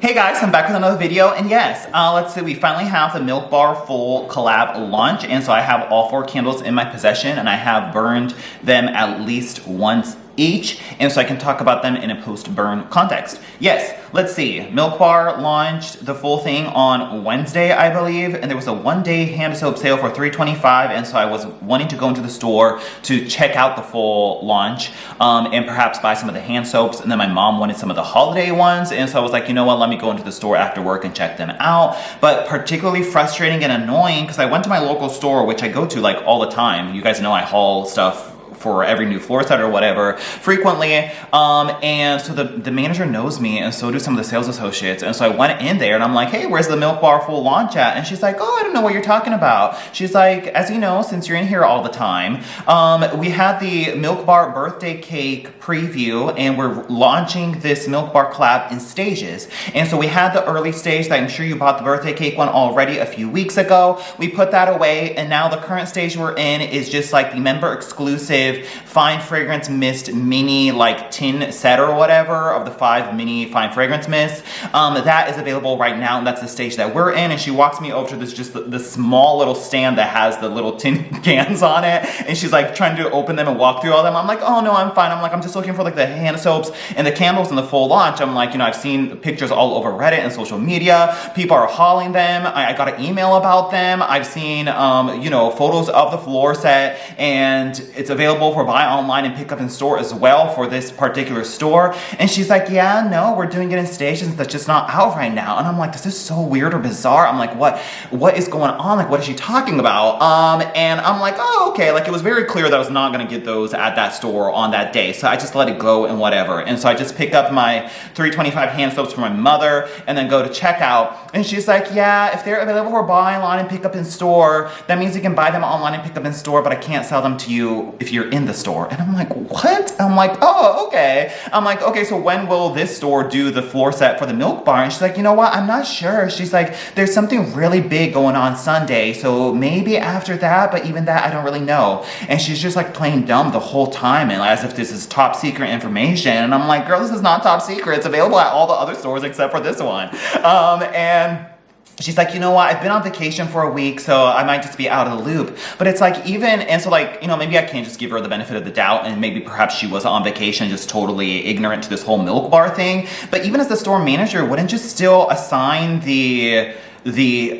Hey guys, I'm back with another video, and yes, let's see, we finally have the Milk Bar Full collab launch, and so I have all 4 candles in my possession, and I have burned them at least once each, and so I can talk about them in a post-burn context. Yes, let's see, Milk Bar launched the full thing on Wednesday, I believe, and there was a one-day hand soap sale for $3.25, and so I was wanting to go into the store to check out the full launch, and perhaps buy some of the hand soaps, and then my mom wanted some of the holiday ones, and so I was like, you know what, let me go into the store after work and check them out. But particularly frustrating and annoying, because I went to my local store, which I go to like all the time. You guys know I haul stuff for every new floor set or whatever frequently, and so the manager knows me, and so do some of the sales associates, and so I went in there and I'm like, hey, where's the Milk Bar Full launch at? And she's like, oh, I don't know what you're talking about. She's like, as you know, since you're in here all the time, we had the Milk Bar birthday cake preview, and we're launching this Milk Bar collab in stages. And so we had the early stage that I'm sure you bought the birthday cake one already a few weeks ago. We put that away, and now the current stage we're in is just like the member exclusive fine fragrance mist mini like tin set or whatever of the 5 mini fine fragrance mists. That is available right now, and that's the stage that we're in. And she walks me over to this just the small little stand that has the little tin cans on it, and she's like trying to open them and walk through all them. I'm like, oh no, I'm fine. I'm like, I'm just looking for like the hand soaps and the candles in the full launch. I'm like, you know, I've seen pictures all over Reddit and social media. People are hauling them. I got an email about them. I've seen you know, photos of the floor set, and it's available for buy online and pick up in store as well for this particular store. And she's like, yeah, no, we're doing it in stations, that's just not out right now. And I'm like, this is so weird or bizarre. I'm like, what is going on? Like, what is she talking about? And I'm like, oh, okay. Like, it was very clear that I was not gonna get those at that store on that day, so I just let it go and whatever. And so I just picked up my $3.25 hand soaps for my mother and then go to checkout. And she's like, yeah, if they're available for buy online and pick up in store, that means you can buy them online and pick up in store, but I can't sell them to you if you're in the store. And I'm like, what? I'm like, oh, okay. I'm like, okay, so when will this store do the floor set for the Milk Bar? And she's like, you know what, I'm not sure. She's like, there's something really big going on Sunday, so maybe after that, but even that, I don't really know. And she's just like playing dumb the whole time, and as if this is top secret information. And I'm like, girl, this is not top secret. It's available at all the other stores except for this one. And she's like, you know what, I've been on vacation for a week, so I might just be out of the loop. But it's like, even, and so like, you know, maybe I can't just give her the benefit of the doubt, and maybe perhaps she was on vacation just totally ignorant to this whole Milk Bar thing. But even as the store manager, wouldn't just still assign the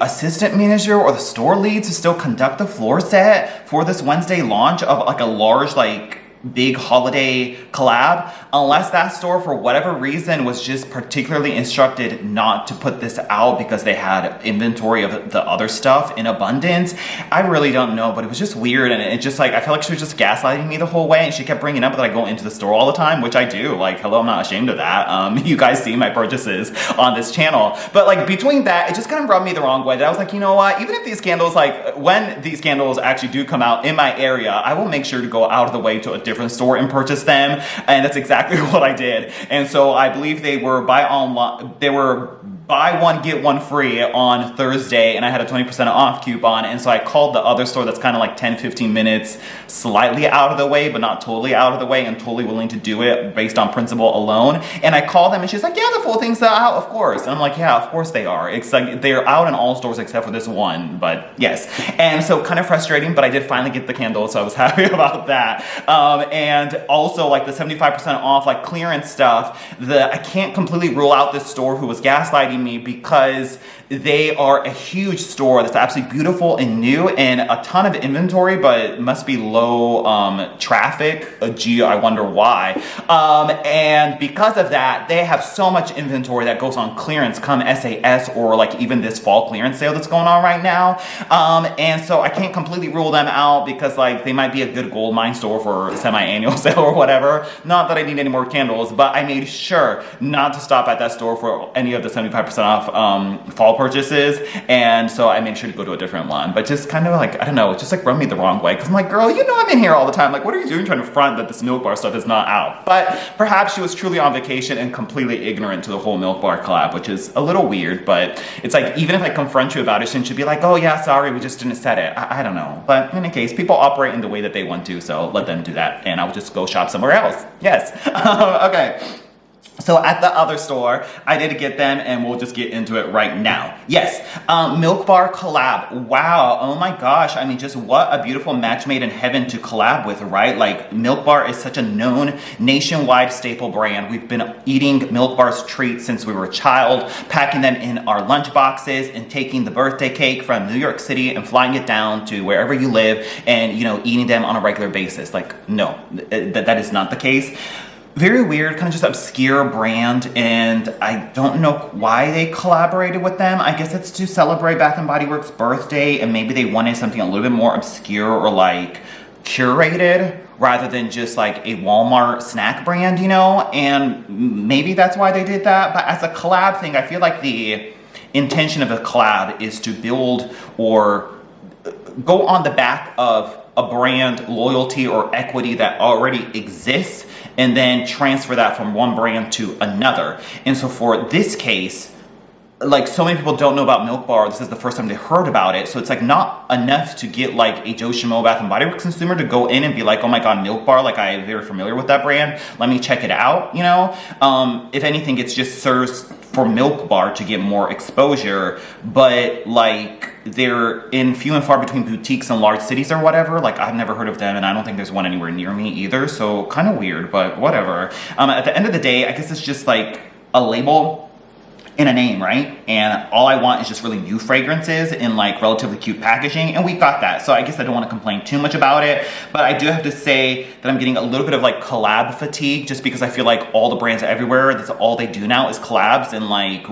assistant manager or the store lead to still conduct the floor set for this Wednesday launch of like a large, like, big holiday collab, unless that store for whatever reason was just particularly instructed not to put this out because they had inventory of the other stuff in abundance. I really don't know, but it was just weird, and it just like, I felt like she was just gaslighting me the whole way, and she kept bringing up that I go into the store all the time, which I do. Like, hello, I'm not ashamed of that. You guys see my purchases on this channel, but like between that, it just kind of rubbed me the wrong way. That I was like, you know what, even if these candles, like when these candles actually do come out in my area, I will make sure to go out of the way to a different store and purchase them, and that's exactly what I did. And so I believe they were buy one get one free on Thursday, and I had a 20% off coupon. And so I called the other store that's kind of like 10-15 minutes slightly out of the way, but not totally out of the way, and totally willing to do it based on principle alone. And I called them, and she's like, yeah, the full thing's out, of course. And I'm like, yeah, of course they are. It's like they're out in all stores except for this one, but yes. And so kind of frustrating, but I did finally get the candle, so I was happy about that. And also like the 75% off like clearance stuff, I can't completely rule out this store who was gaslighting me, because they are a huge store that's absolutely beautiful and new and a ton of inventory, but must be low traffic. Gee, I wonder why. And because of that, they have so much inventory that goes on clearance come SAS or like even this fall clearance sale that's going on right now. And so I can't completely rule them out, because like they might be a good gold mine store for a semi-annual sale or whatever. Not that I need any more candles, but I made sure not to stop at that store for any of the 75% off fall purchases, and so I made sure to go to a different one. But just kind of like, I don't know, it just like rubbed me the wrong way, because I'm like, girl, you know I'm in here all the time. Like, what are you doing trying to front that this Milk Bar stuff is not out? But perhaps she was truly on vacation and completely ignorant to the whole Milk Bar collab, which is a little weird. But it's like, even if I confront you about it, shouldn't you be like, oh yeah, sorry, we just didn't set it? I don't know. But in any case, people operate in the way that they want to, so let them do that, and I'll just go shop somewhere else. Yes. Okay. So at the other store, I did get them, and we'll just get into it right now. Yes, Milk Bar collab. Wow, oh my gosh. I mean, just what a beautiful match made in heaven to collab with, right? Like, Milk Bar is such a known nationwide staple brand. We've been eating Milk Bar's treats since we were a child, packing them in our lunch boxes and taking the birthday cake from New York City and flying it down to wherever you live and, you know, eating them on a regular basis. Like, no, that is not the case. Very weird, kind of just obscure brand, and I don't know why they collaborated with them. I guess it's to celebrate Bath & Body Works' birthday, and maybe they wanted something a little bit more obscure or like curated rather than just like a Walmart snack brand, you know? And maybe that's why they did that, but as a collab thing, I feel like the intention of a collab is to build or go on the back of a brand loyalty or equity that already exists, and then transfer that from one brand to another. And so for this case, like, so many people don't know about Milk Bar. This is the first time they heard about it. So it's like not enough to get like a Joe Schmo Bath & Body Works consumer to go in and be like, oh my God, Milk Bar, like, I am very familiar with that brand. Let me check it out, you know? If anything, it just serves for Milk Bar to get more exposure, but like, they're in few and far between boutiques in large cities or whatever. Like, I've never heard of them, and I don't think there's one anywhere near me either, so kind of weird, but whatever. At the end of the day, I guess it's just like a label in a name, right? And all I want is just really new fragrances in like relatively cute packaging, and we got that. So I guess I don't want to complain too much about it, but I do have to say that I'm getting a little bit of like collab fatigue, just because I feel like all the brands everywhere, that's all they do now is collabs, and like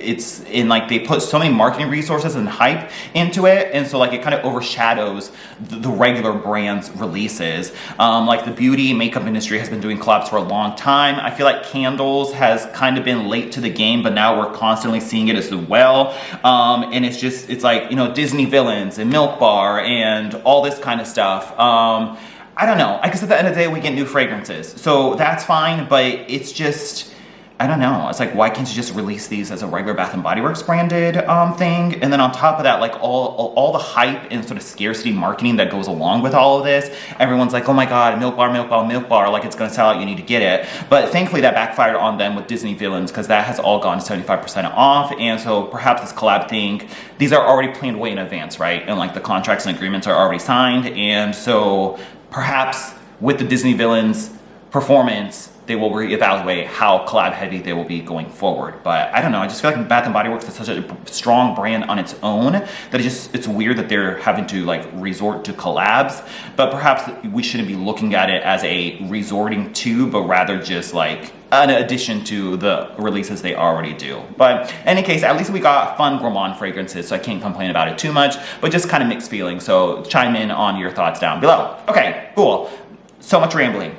it's in like they put so many marketing resources and hype into it, and so like it kind of overshadows the regular brands releases. Like the beauty makeup industry has been doing collabs for a long time. I feel like candles has kind of been late to the game, but now we're constantly seeing it as well. And it's like, you know, Disney villains and Milk Bar and all this kind of stuff. I don't know. I guess at the end of the day, we get new fragrances, so that's fine, but it's just, I don't know. It's like, why can't you just release these as a regular Bath & Body Works branded thing? And then on top of that, like all the hype and sort of scarcity marketing that goes along with all of this, everyone's like, oh my God, Milk Bar, Milk Bar, Milk Bar, like it's gonna sell out, you need to get it. But thankfully that backfired on them with Disney villains, because that has all gone 75% off. And so perhaps this collab thing, these are already planned way in advance, right? And like the contracts and agreements are already signed. And so perhaps with the Disney villains performance, they will reevaluate how collab heavy they will be going forward. But I don't know, I just feel like Bath & Body Works is such a strong brand on its own that it's weird that they're having to like resort to collabs. But perhaps we shouldn't be looking at it as a resorting to, but rather just like an addition to the releases they already do. But in any case, at least we got fun gourmand fragrances, so I can't complain about it too much, but just kind of mixed feelings. So chime in on your thoughts down below. Okay, cool. So much rambling.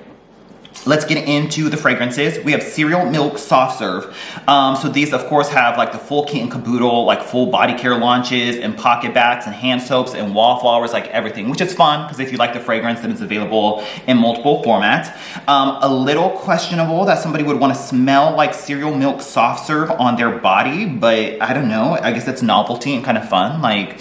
Let's get into the fragrances. We have Cereal Milk Soft Serve. So these, of course, have like the full kit and caboodle, like full body care launches and pocket bats and hand soaps and wallflowers, like everything, which is fun because if you like the fragrance, then it's available in multiple formats. A little questionable that somebody would want to smell like Cereal Milk Soft Serve on their body, but I don't know. I guess it's novelty and kind of fun. Like,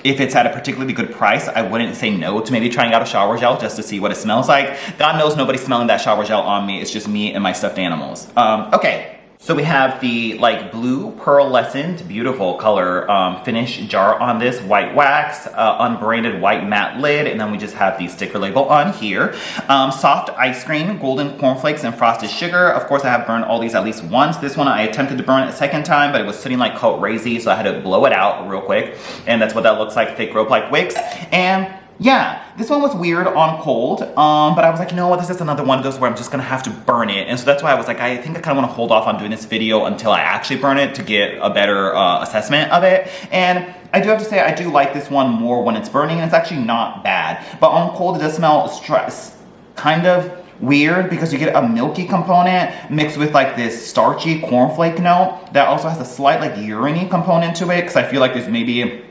if it's at a particularly good price, I wouldn't say no to maybe trying out a shower gel just to see what it smells like. God knows nobody's smelling that shower gel on me. It's just me and my stuffed animals. Okay. So we have the like blue pearlescent, beautiful color finish jar on this, white wax, unbranded white matte lid, and then we just have the sticker label on here. Soft ice cream, golden cornflakes, and frosted sugar. Of course, I have burned all these at least once. This one I attempted to burn it a second time, but it was sitting like coat razy, so I had to blow it out real quick. And that's what that looks like, thick rope like wicks. And yeah, this one was weird on cold, but I was like, you know what, this is another one of those where I'm just gonna have to burn it. And so that's why I was like, I think I kind of want to hold off on doing this video until I actually burn it to get a better assessment of it. And I do have to say, I do like this one more when it's burning, and it's actually not bad. But on cold, it does smell kind of weird because you get a milky component mixed with like this starchy cornflake note that also has a slight like urine-y component to it, because I feel like there's maybe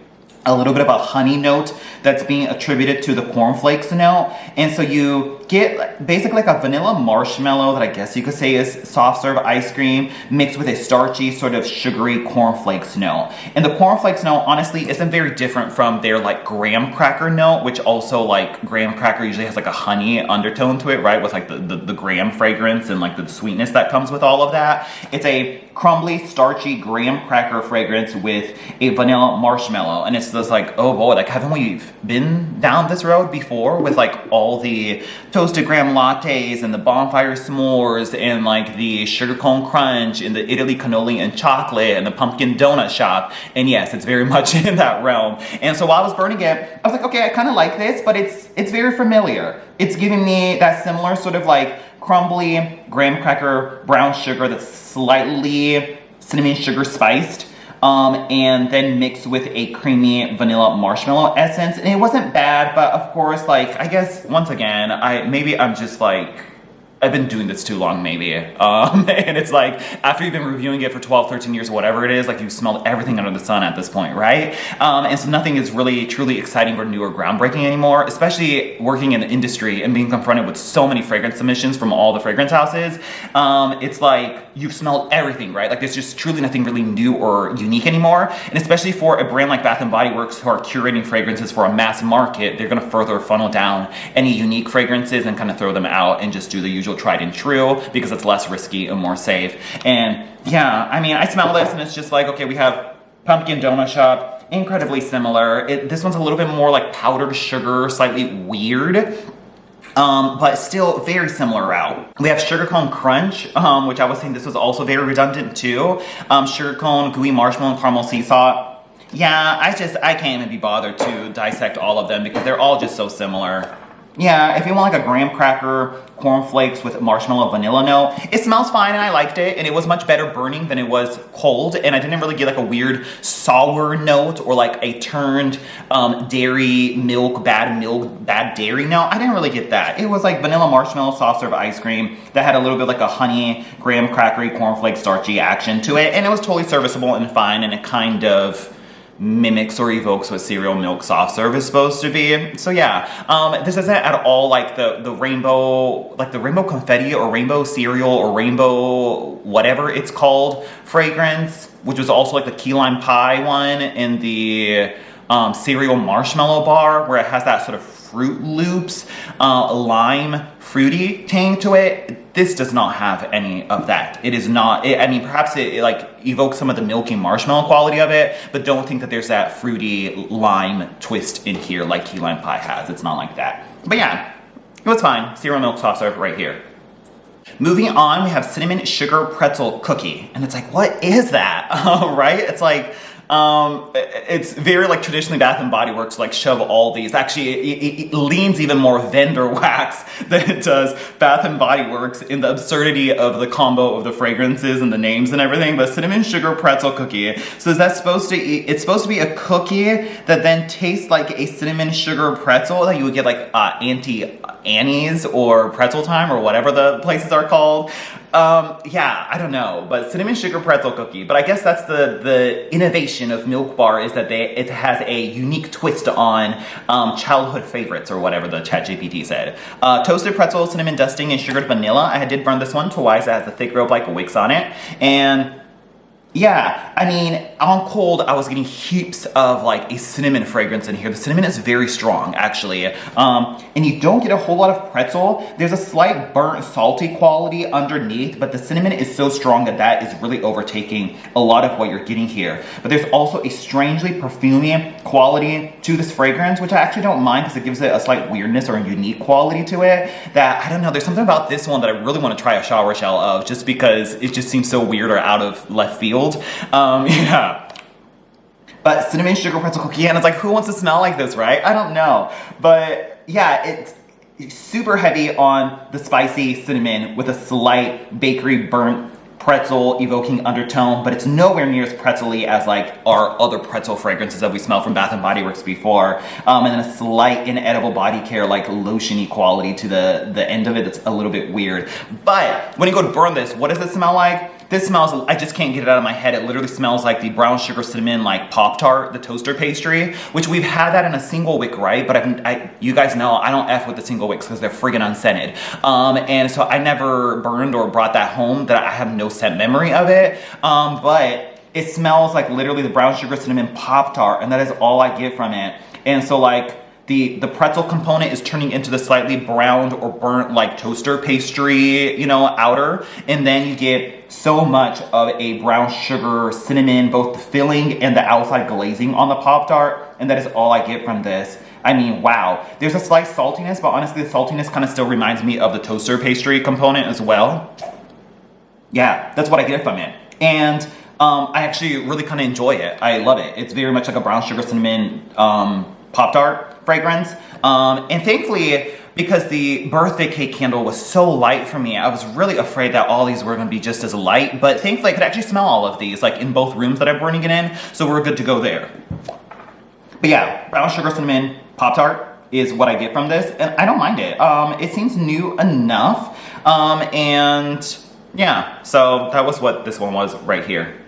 a little bit of a honey note that's being attributed to the cornflakes note. And so you get basically like a vanilla marshmallow that I guess you could say is soft serve ice cream mixed with a starchy sort of sugary cornflakes note. And the cornflakes note honestly isn't very different from their like graham cracker note, which also like graham cracker usually has like a honey undertone to it, right? With like the graham fragrance and like the sweetness that comes with all of that. It's a crumbly, starchy graham cracker fragrance with a vanilla marshmallow. And it's just like, oh boy, like haven't we been down this road before with like all the toasted graham lattes and the bonfire s'mores and like the sugar cone crunch and the Italy cannoli and chocolate and the pumpkin donut shop. And yes, it's very much in that realm. And so while I was burning it, I was like, okay, I kind of like this, but it's very familiar. It's giving me that similar sort of like crumbly graham cracker brown sugar that's slightly cinnamon sugar spiced, and then mixed with a creamy vanilla marshmallow essence. And it wasn't bad, but of course, like, I guess once again, maybe I'm just like, I've been doing this too long, maybe. And it's like, after you've been reviewing it for 12, 13 years, or whatever it is, like you've smelled everything under the sun at this point, right? And so nothing is really truly exciting or new or groundbreaking anymore, especially working in the industry and being confronted with so many fragrance submissions from all the fragrance houses. It's like, you've smelled everything, right? Like there's just truly nothing really new or unique anymore. And especially for a brand like Bath & Body Works who are curating fragrances for a mass market, they're gonna further funnel down any unique fragrances and kind of throw them out and just do the usual tried and true because it's less risky and more safe. And yeah, I mean, I smell this and it's just like, okay, we have pumpkin donut shop, incredibly similar. This one's a little bit more like powdered sugar, slightly weird. But still very similar route. We have sugar cone crunch, which I was saying this was also very redundant too. Sugar cone, gooey marshmallow, and caramel sea salt. Yeah, I can't even be bothered to dissect all of them because they're all just so similar. Yeah, if you want like a graham cracker, cornflakes with marshmallow vanilla note, it smells fine and I liked it, and it was much better burning than it was cold, and I didn't really get like a weird sour note or like a turned dairy milk, bad dairy note. I didn't really get that. It was like vanilla marshmallow soft serve ice cream that had a little bit like a honey, graham crackery, cornflake starchy action to it, and it was totally serviceable and fine, and it kind of mimics or evokes what cereal milk soft serve is supposed to be. So yeah, this isn't at all like the rainbow, like the rainbow confetti or rainbow cereal or rainbow whatever it's called fragrance, which was also like the key lime pie one in the cereal marshmallow bar, where it has that sort of Fruit Loops lime fruity tang to it. This does not have any of that. It is not, I mean, perhaps it like evokes some of the milky marshmallow quality of it, but don't think that there's that fruity lime twist in here like key lime pie has. It's not like that. But yeah, it was fine. Cereal milk soft serve right here. Moving on, we have cinnamon sugar pretzel cookie. And it's like, what is that? Right? It's like, it's very like traditionally Bath & Body Works like shove all these. Actually, it leans even more vendor wax than it does Bath & Body Works in the absurdity of the combo of the fragrances and the names and everything. But cinnamon sugar pretzel cookie. So is that supposed to? It's supposed to be a cookie that then tastes like a cinnamon sugar pretzel that you would get like Auntie Annie's or Pretzel Time or whatever the places are called. Yeah, I don't know, but cinnamon sugar pretzel cookie. But I guess that's the innovation of Milk Bar, is that it has a unique twist on childhood favorites or whatever the ChatGPT said. Toasted pretzel, cinnamon dusting, and sugared vanilla. I did burn this one twice. It has the thick rope like wicks on it, and yeah, I mean, on cold, I was getting heaps of like a cinnamon fragrance in here. The cinnamon is very strong, actually. And you don't get a whole lot of pretzel. There's a slight burnt, salty quality underneath, but the cinnamon is so strong that is really overtaking a lot of what you're getting here. But there's also a strangely perfumey quality to this fragrance, which I actually don't mind because it gives it a slight weirdness or a unique quality to it that, I don't know, there's something about this one that I really want to try a shower shell of, just because it just seems so weird or out of left field. Yeah. But cinnamon sugar pretzel cookie, and it's like, who wants to smell like this, right? I don't know. But yeah, it's super heavy on the spicy cinnamon with a slight bakery burnt pretzel evoking undertone, but it's nowhere near as pretzel-y as like our other pretzel fragrances that we smelled from Bath & Body Works before. And then a slight inedible body care, like lotion-y quality to the end of it that's a little bit weird. But when you go to burn this, what does it smell like? this smells, I just can't get it out of my head. It literally smells like the brown sugar cinnamon like Pop-Tart, the toaster pastry, which we've had that in a single wick, right? But you guys know I don't F with the single wicks because they're friggin' unscented. And so I never burned or brought that home, that I have no scent memory of it. But it smells like literally the brown sugar cinnamon Pop-Tart, and that is all I get from it. And so like, the pretzel component is turning into the slightly browned or burnt like toaster pastry, you know, outer. And then you get so much of a brown sugar cinnamon, both the filling and the outside glazing on the Pop-Tart. And that is all I get from this. I mean, wow. There's a slight saltiness, but honestly the saltiness kind of still reminds me of the toaster pastry component as well. Yeah, that's what I get from it. And I actually really kind of enjoy it. I love it. It's very much like a brown sugar cinnamon Pop-Tart fragrance. And thankfully, because the birthday cake candle was so light for me, I was really afraid that all these were going to be just as light. But thankfully, I could actually smell all of these, like in both rooms that I'm burning it in. So we're good to go there. But yeah, brown sugar cinnamon Pop-Tart is what I get from this. And I don't mind it. It seems new enough. And yeah, so that was what this one was right here.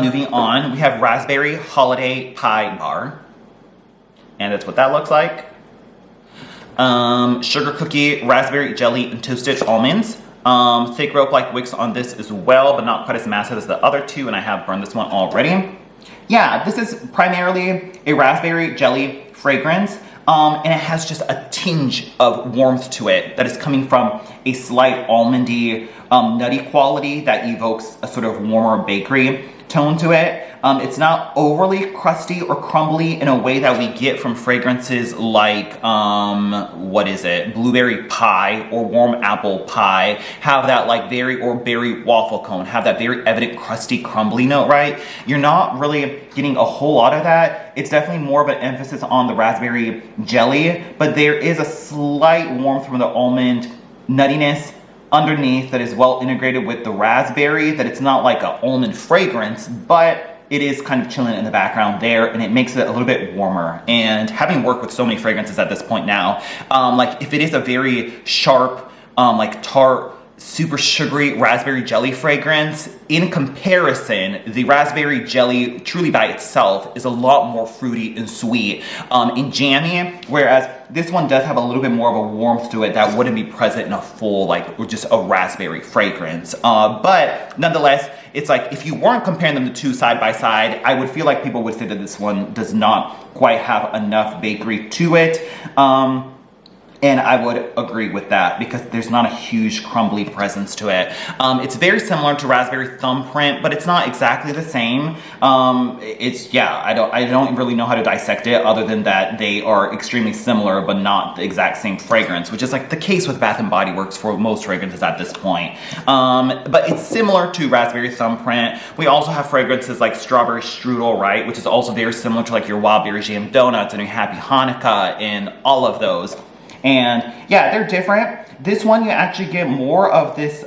Moving on, we have Raspberry Holiday Pie Bar. And that's what that looks like. Sugar cookie, raspberry jelly, and toasted almonds. Thick rope-like wicks on this as well, but not quite as massive as the other two, and I have burned this one already. Yeah, this is primarily a raspberry jelly fragrance. And it has just a tinge of warmth to it that is coming from a slight almondy, nutty quality that evokes a sort of warmer bakery tone to it. It's not overly crusty or crumbly in a way that we get from fragrances like, what is it? Blueberry pie or warm apple pie have that like berry waffle cone, have that very evident crusty, crumbly note, right? You're not really getting a whole lot of that. It's definitely more of an emphasis on the raspberry jelly, but there is a slight warmth from the almond nuttiness underneath that is well integrated with the raspberry, that it's not like an almond fragrance, but it is kind of chilling in the background there, and it makes it a little bit warmer. And having worked with so many fragrances at this point now, like if it is a very sharp, like tart, super sugary raspberry jelly fragrance, in comparison, the raspberry jelly truly by itself is a lot more fruity and sweet and jammy, whereas this one does have a little bit more of a warmth to it that wouldn't be present in a full, like, or just a raspberry fragrance. But nonetheless, it's like, if you weren't comparing them the two side by side, I would feel like people would say that this one does not quite have enough bakery to it. And I would agree with that because there's not a huge crumbly presence to it. It's very similar to Raspberry Thumbprint, but it's not exactly the same. I don't really know how to dissect it other than that they are extremely similar, but not the exact same fragrance, which is like the case with Bath & Body Works for most fragrances at this point. But it's similar to Raspberry Thumbprint. We also have fragrances like Strawberry Strudel, right? Which is also very similar to like your Wild Berry Jam Donuts and your Happy Hanukkah and all of those. And yeah, they're different. This one, you actually get more of this,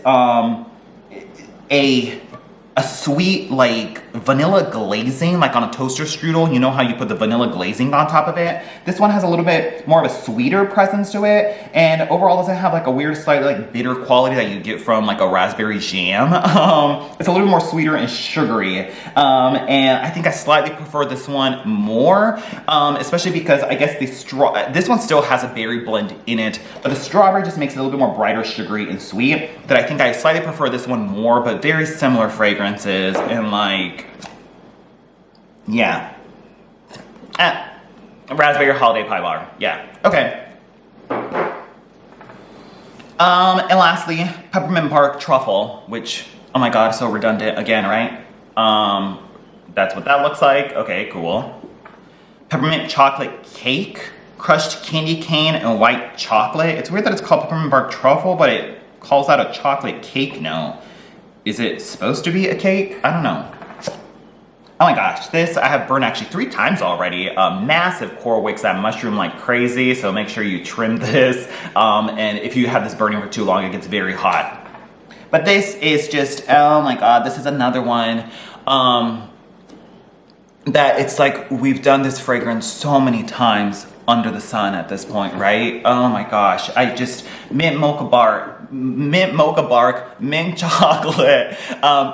a sweet, like, vanilla glazing, like on a toaster strudel. You know how you put the vanilla glazing on top of it? This one has a little bit more of a sweeter presence to it. And overall, doesn't have like a weird, slightly like bitter quality that you get from like a raspberry jam. It's a little more sweeter and sugary. And I think I slightly prefer this one more, especially because I guess this one still has a berry blend in it, but the strawberry just makes it a little bit more brighter, sugary, and sweet. That I think I slightly prefer this one more, but very similar fragrances. And like, yeah. Raspberry Holiday Pie Bar. Yeah. Okay. And lastly, Peppermint Bark Truffle, which, oh my god, so redundant again, right? That's what that looks like. Okay, cool. Peppermint Chocolate Cake, crushed candy cane and white chocolate. It's weird that it's called Peppermint Bark Truffle, but it calls out a chocolate cake note. Is it supposed to be a cake? I don't know. Oh my gosh, this I have burned actually 3 times already. Massive core wicks that mushroom like crazy, so make sure you trim this. And if you have this burning for too long, it gets very hot. But this is just, oh my god, this is another one that it's like we've done this fragrance so many times under the sun at this point, right? Oh my gosh, mint mocha bark, mint chocolate,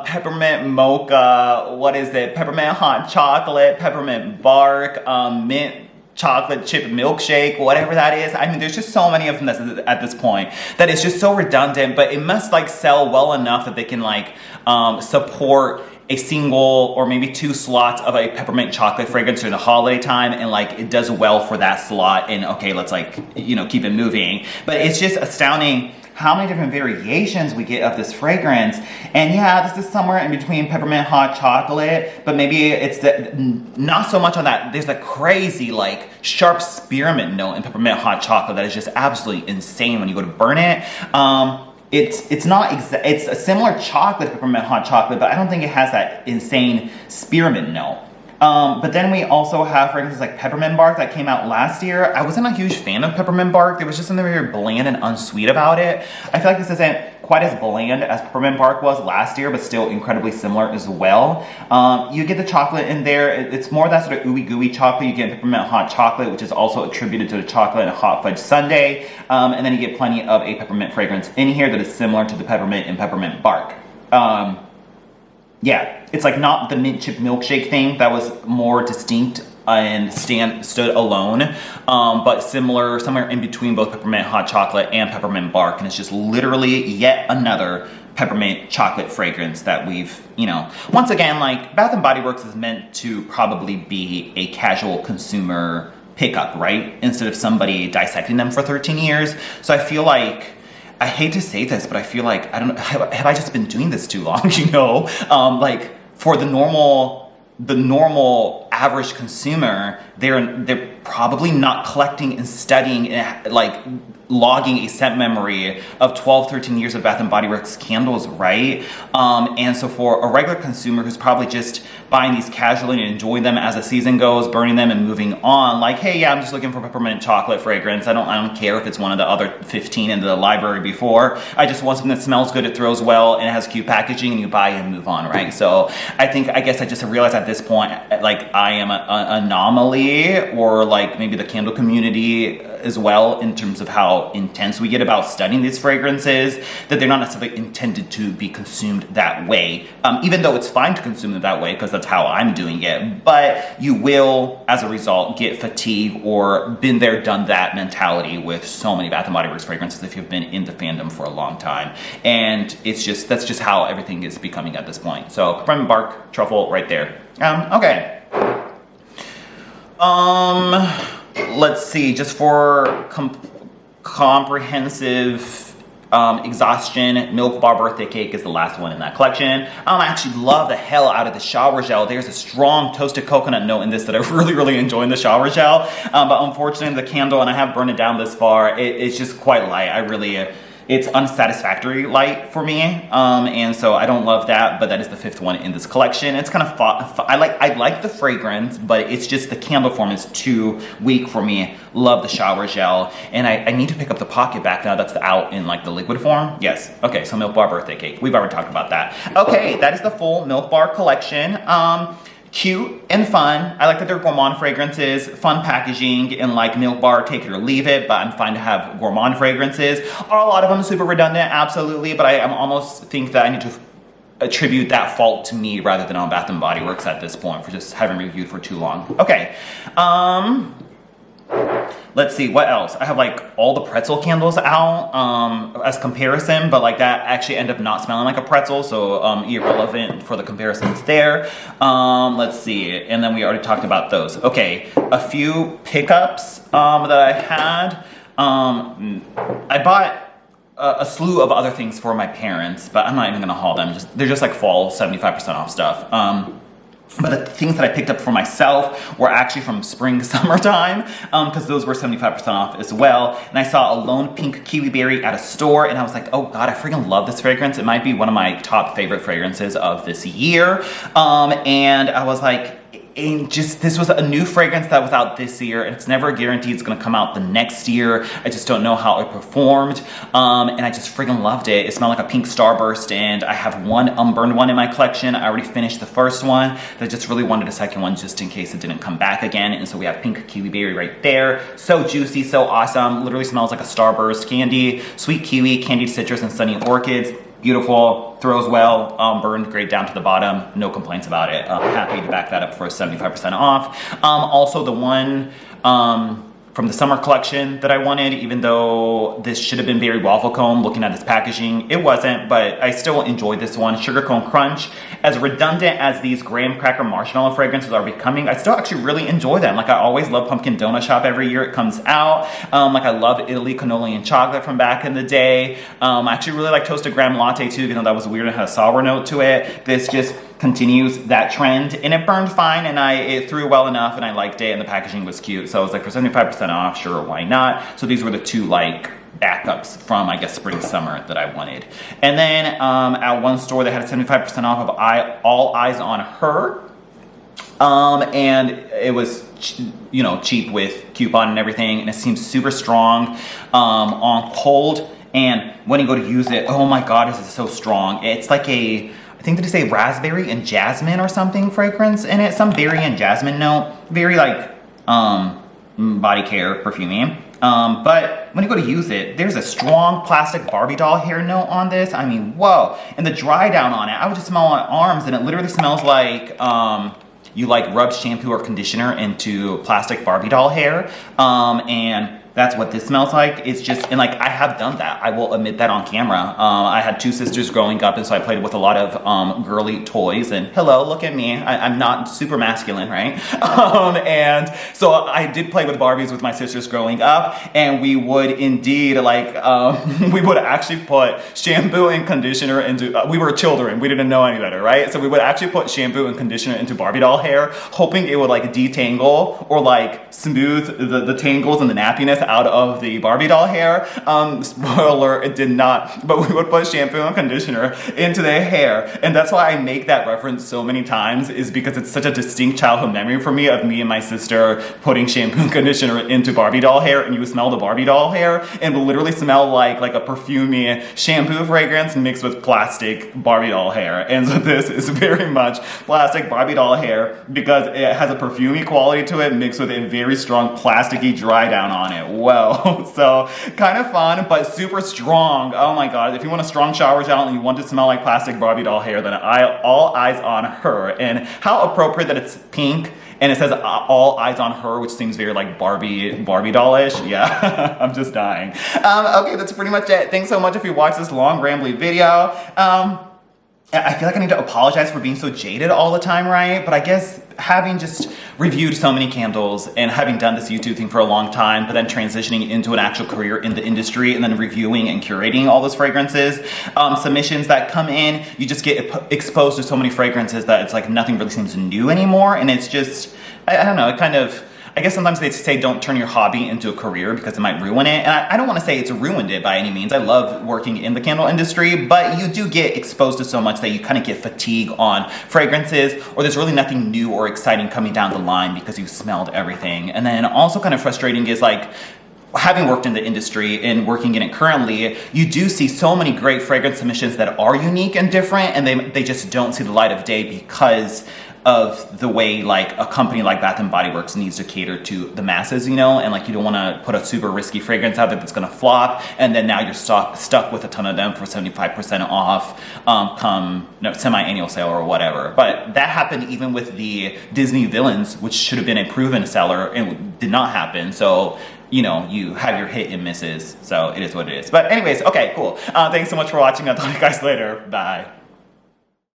peppermint mocha, what is it? Peppermint hot chocolate, peppermint bark, mint chocolate chip milkshake, whatever that is. I mean, there's just so many of them at this point that it's just so redundant, but it must like sell well enough that they can like support a single or maybe 2 slots of a peppermint chocolate fragrance during the holiday time, and like it does well for that slot, and okay, let's like, you know, keep it moving. But it's just astounding how many different variations we get of this fragrance. And yeah, this is somewhere in between peppermint hot chocolate, but maybe it's not so much on that. There's a crazy like sharp spearmint note in peppermint hot chocolate that is just absolutely insane when you go to burn it. It's a similar chocolate to peppermint hot chocolate, but I don't think it has that insane spearmint note. But then we also have fragrances like peppermint bark that came out last year. I wasn't a huge fan of peppermint bark. There was just something very bland and unsweet about it. I feel like this isn't quite as bland as peppermint bark was last year, but still incredibly similar as well. You get the chocolate in there. It's more that sort of ooey gooey chocolate. You get peppermint hot chocolate, which is also attributed to the chocolate and hot fudge sundae. And then you get plenty of a peppermint fragrance in here that is similar to the peppermint and peppermint bark. Yeah, it's like not the mint chip milkshake thing that was more distinct and stood alone, but similar, somewhere in between both peppermint hot chocolate and peppermint bark, and it's just literally yet another peppermint chocolate fragrance that we've, you know, once again, like Bath & Body Works is meant to probably be a casual consumer pickup, right? Instead of somebody dissecting them for 13 years. So I feel like, I hate to say this, but I feel like, I don't know, have I just been doing this too long, you know? Like, for the normal average consumer, they're probably not collecting and studying and like logging a scent memory of 12, 13 years of Bath & Body Works candles, right? And so for a regular consumer who's probably just buying these casually and enjoying them as the season goes, burning them and moving on, like, hey, yeah, I'm just looking for peppermint chocolate fragrance. I don't care if it's one of the other 15 in the library before. I just want something that smells good, it throws well, and it has cute packaging, and you buy it and move on, right? So I guess I just realized at this point, like, I am an anomaly, or like maybe the candle community as well, in terms of how intense we get about studying these fragrances, that they're not necessarily intended to be consumed that way, even though it's fine to consume them that way because that's how I'm doing it. But you will, as a result, get fatigue or been there, done that mentality with so many Bath & Body Works fragrances if you've been in the fandom for a long time. And that's just how everything is becoming at this point. So peppermint bark, truffle right there. Okay. Let's see, just for comprehensive exhaustion, Milk Bar Birthday Cake is the last one in that collection. I actually love the hell out of the shower gel. There's a strong toasted coconut note in this that I really enjoy in the shower gel. But unfortunately, the candle, and I have burned it down this far, it's just quite light. It's unsatisfactory light for me, and so I don't love that, but that is the 5th one in this collection. It's kind of I like the fragrance, but it's just the candle form is too weak for me. Love the shower gel, and I need to pick up the pocket back now that's out in like the liquid form. Yes, okay, so Milk Bar Birthday Cake. We've already talked about that. Okay, that is the full Milk Bar collection. Cute and fun. I like that they're gourmand fragrances, fun packaging, and like Milk Bar, take it or leave it, but I'm fine to have gourmand fragrances. Are a lot of them super redundant? Absolutely, but I almost think that I need to attribute that fault to me rather than on Bath & Body Works at this point for just having reviewed for too long. Okay, let's see, what else? I have like all the Pretzel candles out as comparison, but like that actually ended up not smelling like a pretzel, so irrelevant for the comparisons there. Let's see, and then we already talked about those. Okay, a few pickups that I had. I bought a slew of other things for my parents, but I'm not even gonna haul them. They're just like fall 75% off stuff. But the things that I picked up for myself were actually from spring, summertime, because those were 75% off as well. And I saw a Lone Pink Kiwi Berry at a store, and I was like, oh God, I freaking love this fragrance. It might be one of my top favorite fragrances of this year. And I was like, and just, this was a new fragrance that was out this year, and it's never guaranteed it's gonna come out the next year. I just don't know how it performed, and I just freaking loved it. It smelled like a pink starburst, and I have one unburned one in my collection. I already finished the first one, but I just really wanted a second one just in case it didn't come back again. And so we have pink kiwi berry right there. So juicy, so awesome. Literally smells like a starburst candy. Sweet kiwi, candied citrus, and sunny orchids. Beautiful, throws well, burned great down to the bottom, no complaints about it. Happy to back that up for 75% off. Also the one from the summer collection that I wanted, even though this should have been berry waffle cone, looking at this packaging, it wasn't, but I still enjoyed this one. Sugar Cone Crunch. As redundant as these graham cracker marshmallow fragrances are becoming, I still actually really enjoy them. Like, I always love Pumpkin Donut Shop every year it comes out. Like, I love Italy Cannoli and Chocolate from back in the day. I actually really like Toasted Graham Latte too, even though that was weird and had a sour note to it. This just continues that trend, and it burned fine, and it threw well enough, and I liked it, and the packaging was cute. So I was like, for 75% off, sure, why not? So these were the two like backups from, I guess, spring summer that I wanted. And then at one store they had a 75% off of All Eyes on Her, and it was cheap with coupon and everything, and it seems super strong on cold. And when you go to use it, oh my god, this is so strong. It's like I think they say raspberry and jasmine or something fragrance in it. Some berry and jasmine note. Very like body care perfumey. But when you go to use it, there's a strong plastic Barbie doll hair note on this. I mean, whoa. And the dry down on it, I would just smell on arms, and it literally smells like you like rub shampoo or conditioner into plastic Barbie doll hair. And that's what this smells like. It's just, and like, I have done that. I will admit that on camera. I had two sisters growing up, and so I played with a lot of girly toys, and hello, look at me. I'm not super masculine, right? And so I did play with Barbies with my sisters growing up, and we would indeed like, we would actually put shampoo and conditioner into, we were children, we didn't know any better, right? So we would actually put shampoo and conditioner into Barbie doll hair, hoping it would like detangle or like smooth the tangles and the nappiness out of the Barbie doll hair. Spoiler, it did not, but we would put shampoo and conditioner into their hair. And that's why I make that reference so many times, is because it's such a distinct childhood memory for me of me and my sister putting shampoo and conditioner into Barbie doll hair, and you would smell the Barbie doll hair and would literally smell like a perfumey shampoo fragrance mixed with plastic Barbie doll hair. And so this is very much plastic Barbie doll hair because it has a perfumey quality to it mixed with a very strong plasticky dry down on it. Well, so kind of fun, but super strong. Oh my god, if you want a strong shower gel and you want to smell like plastic Barbie doll hair, then All Eyes on Her. And how appropriate that it's pink and it says All Eyes on Her, which seems very like Barbie dollish. Yeah, I'm just dying. Okay, that's pretty much it. Thanks so much if you watched this long rambly video. I feel like I need to apologize for being so jaded all the time, right? But I guess having just reviewed so many candles and having done this YouTube thing for a long time, but then transitioning into an actual career in the industry and then reviewing and curating all those fragrances, submissions that come in, you just get exposed to so many fragrances that it's like nothing really seems new anymore. And it's just, I don't know, it kind of, I guess sometimes they say don't turn your hobby into a career because it might ruin it. And I don't want to say it's ruined it by any means. I love working in the candle industry, but you do get exposed to so much that you kind of get fatigue on fragrances, or there's really nothing new or exciting coming down the line because you've smelled everything. And then also kind of frustrating is like, having worked in the industry and working in it currently, you do see so many great fragrance submissions that are unique and different, and they just don't see the light of day because of the way like a company like Bath & Body Works needs to cater to the masses, and like you don't want to put a super risky fragrance out there that's going to flop, and then now you're stuck with a ton of them for 75% off come semi-annual sale or whatever. But that happened even with the Disney villains, which should have been a proven seller, and did not happen. So you have your hit and misses, so it is what it is. But anyways, okay, cool. Thanks so much for watching. I'll talk to you guys later. Bye.